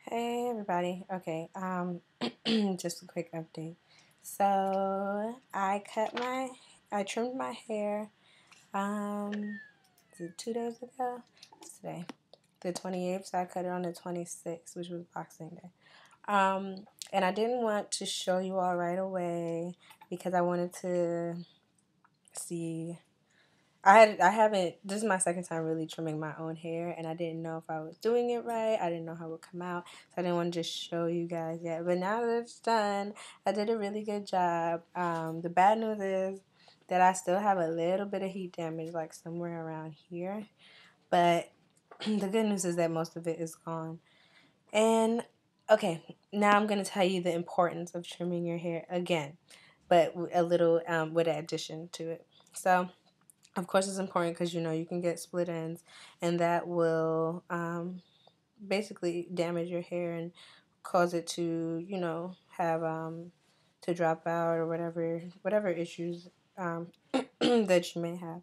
Hey everybody. Okay, just a quick update. So I trimmed my hair, is it 2 days ago? What's today? The 28th, so I cut it on the 26th, which was Boxing Day. And I didn't want to show you all right away because I wanted to see I haven't, this is my second time really trimming my own hair, and I didn't know if I was doing it right. I didn't know how it would come out, so I didn't want to just show you guys yet. But now that it's done, I did a really good job. The bad news is that I still have a little bit of heat damage, like somewhere around here. But the good news is that most of it is gone. And okay, now I'm going to tell you the importance of trimming your hair again, but a little with an addition to it. So, of course, it's important because you can get split ends, and that will basically damage your hair and cause it to have to drop out or whatever issues that you may have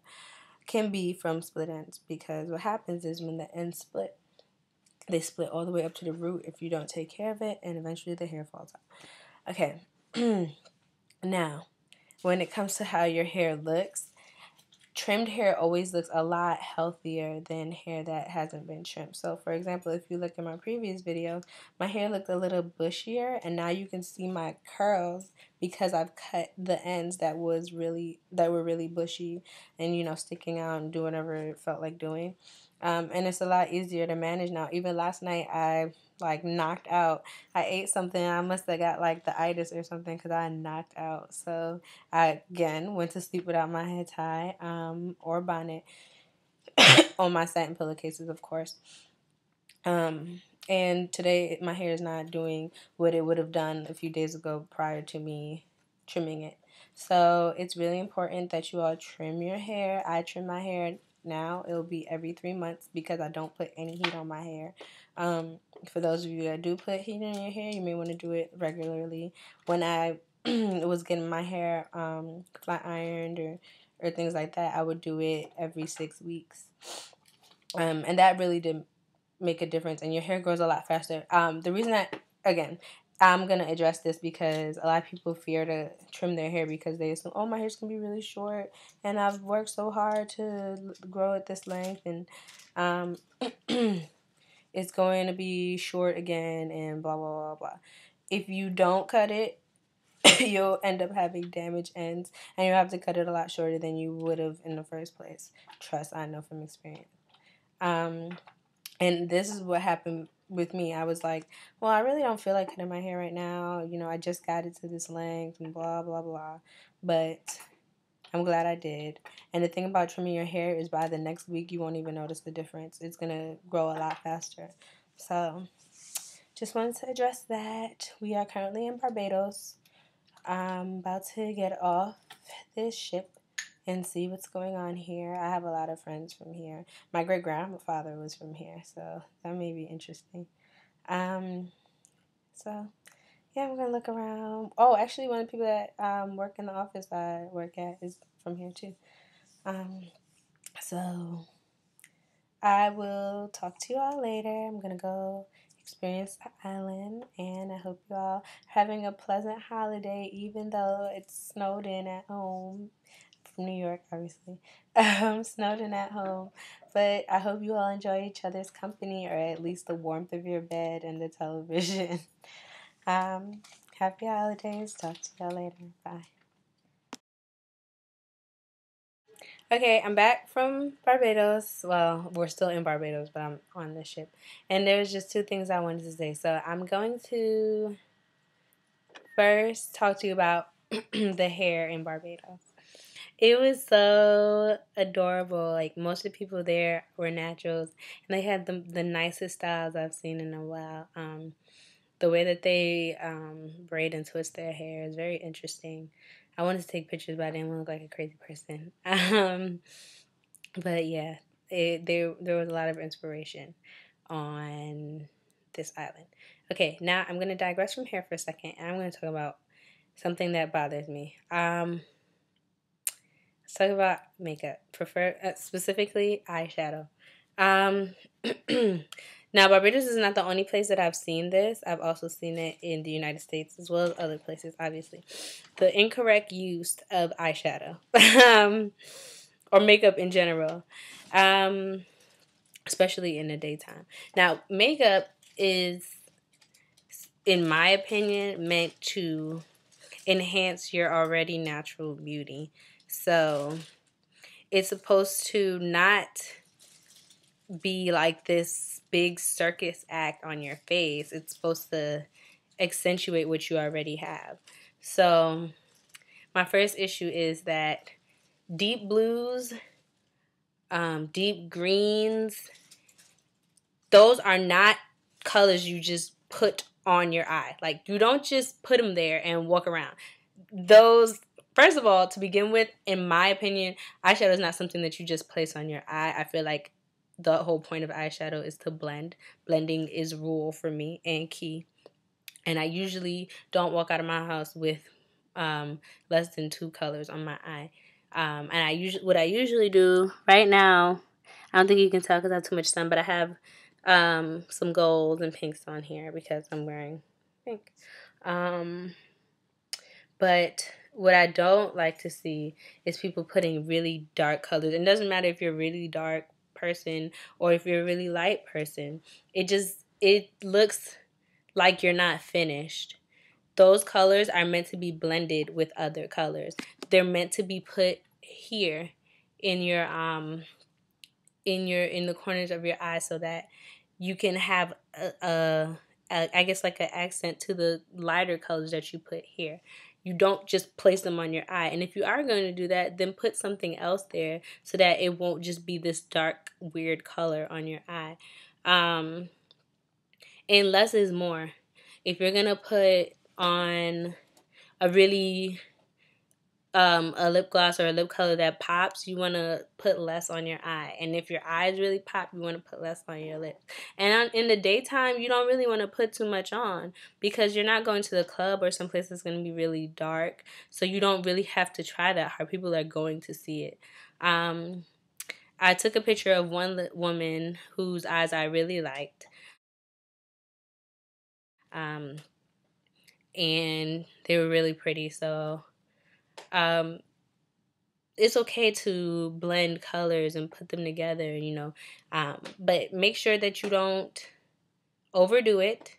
can be from split ends. Because what happens is when the ends split, they split all the way up to the root if you don't take care of it, and eventually the hair falls out. Okay, now when it comes to how your hair looks, trimmed hair always looks a lot healthier than hair that hasn't been trimmed. So, for example, if you look at my previous video, my hair looked a little bushier, and now you can see my curls because I've cut the ends that were really bushy and sticking out and do whatever it felt like doing. And it's a lot easier to manage now. Even last night, I knocked out. I ate something. I must have got like the itis or something because I knocked out. So I again went to sleep without my head tie or bonnet on my satin pillowcases, of course. And today my hair is not doing what it would have done a few days ago prior to me trimming it. So it's really important that you all trim your hair. I trim my hair now. It'll be every 3 months because I don't put any heat on my hair. For those of you that do put heat in your hair, you may want to do it regularly. When I was getting my hair flat ironed or things like that, I would do it every 6 weeks. And that really did make a difference, and your hair grows a lot faster. The reason that, again, I'm going to address this because a lot of people fear to trim their hair because they assume, oh, my hair's going to be really short, and I've worked so hard to grow it this length, and it's going to be short again, and blah, blah, blah, blah. If you don't cut it, you'll end up having damaged ends, and you'll have to cut it a lot shorter than you would have in the first place. Trust, I know from experience. And this is what happened with me. I was like, well, I really don't feel like cutting my hair right now. I just got it to this length and blah, blah, blah. But I'm glad I did. And the thing about trimming your hair is by the next week, you won't even notice the difference. It's going to grow a lot faster. So just wanted to address that. We are currently in Barbados. I'm about to get off this ship and see what's going on here. I have a lot of friends from here. My great-grandfather was from here, so that may be interesting. So, yeah, I'm going to look around. Oh, actually, one of the people that work in the office I work at is from here, too. So, I will talk to you all later. I'm going to go experience the island, and I hope you all are having a pleasant holiday, even though it's snowed in at home. From New York, obviously. Snowed in at home. But I hope you all enjoy each other's company, or at least the warmth of your bed and the television. Happy holidays. Talk to y'all later. Bye. Okay, I'm back from Barbados. Well, we're still in Barbados, but I'm on the ship. And there's just two things I wanted to say. So I'm going to first talk to you about the hair in Barbados. It was so adorable. Like, most of the people there were naturals, and they had the nicest styles I've seen in a while. The way that they braid and twist their hair is very interesting. I wanted to take pictures, but I didn't want to look like a crazy person. But yeah, there was a lot of inspiration on this island. Okay, now I'm going to digress from hair for a second, and I'm going to talk about something that bothers me. Let's talk about makeup. Specifically eyeshadow. Now, Barbados is not the only place that I've seen this. I've also seen it in the United States as well as other places, obviously. The incorrect use of eyeshadow or makeup in general, especially in the daytime. Now, makeup is, in my opinion, meant to enhance your already natural beauty. So it's supposed to not be like this big circus act on your face. It's supposed to accentuate what you already have. So my first issue is that deep blues, deep greens, those are not colors you just put on your eye. Like, you don't just put them there and walk around. Those, first of all, to begin with, in my opinion, eyeshadow is not something that you just place on your eye. I feel like the whole point of eyeshadow is to blend. Blending is rule for me and key. And I usually don't walk out of my house with less than 2 colors on my eye. And what I usually do right now, I don't think you can tell because I have too much sun, but I have some golds and pinks on here because I'm wearing pink. But what I don't like to see is people putting really dark colors. It doesn't matter if you're a really dark person or if you're a really light person. It looks like you're not finished. Those colors are meant to be blended with other colors. They're meant to be put here in your in the corners of your eyes so that you can have I guess like an accent to the lighter colors that you put here. You don't just place them on your eye. And if you are going to do that, then put something else there so that it won't just be this dark, weird color on your eye. And less is more. If you're going to put on a really a lip gloss or a lip color that pops, you want to put less on your eye. And if your eyes really pop, you want to put less on your lips. And in the daytime, you don't really want to put too much on because you're not going to the club or someplace that's going to be really dark. So you don't really have to try that hard. People are going to see it. I took a picture of one woman whose eyes I really liked. And they were really pretty. So it's okay to blend colors and put them together, but make sure that you don't overdo it,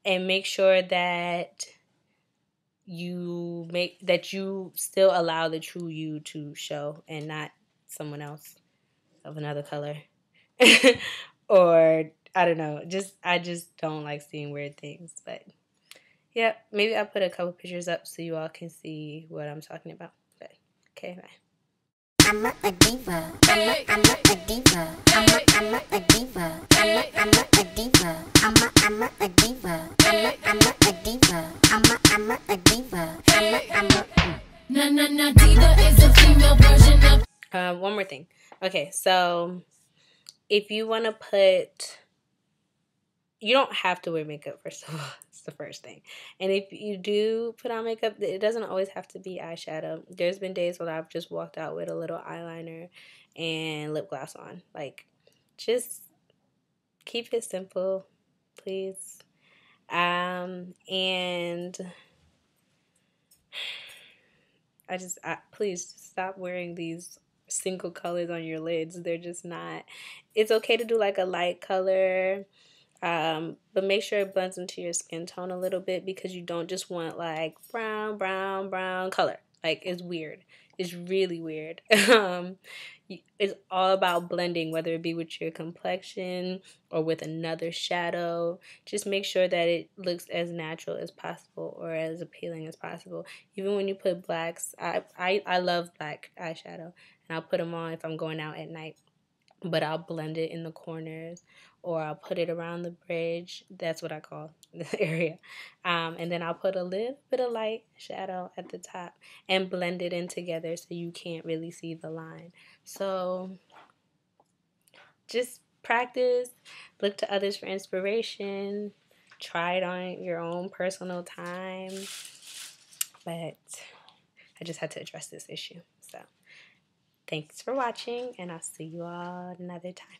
and make sure that you still allow the true you to show and not someone else of another color. Or I don't know, I just don't like seeing weird things. But yeah, maybe I'll put a couple pictures up so you all can see what I'm talking about. But okay, bye. I'm a diva. I'm a diva. I'm a diva. I'm a diva. I'm a diva. I'm a diva. I'm a diva. Na diva is a female version of. One more thing. Okay, so if you want to put, you don't have to wear makeup, first of all. It's the first thing. And if you do put on makeup, it doesn't always have to be eyeshadow. There's been days when I've just walked out with a little eyeliner and lip gloss on. Like, just keep it simple, please. And please just stop wearing these single colors on your lids. They're just not. It's okay to do like a light color. But make sure it blends into your skin tone a little bit, because you don't just want like brown color. Like, it's weird. It's really weird. It's all about blending, whether it be with your complexion or with another shadow. Just make sure that it looks as natural as possible or as appealing as possible. Even when you put blacks, I love black eyeshadow, and I'll put them on if I'm going out at night. But I'll blend it in the corners, or I'll put it around the bridge. That's what I call the area. And then I'll put a little bit of light shadow at the top and blend it in together so you can't really see the line. So just practice, look to others for inspiration, try it on your own personal time. But I just had to address this issue. So thanks for watching, and I'll see you all another time.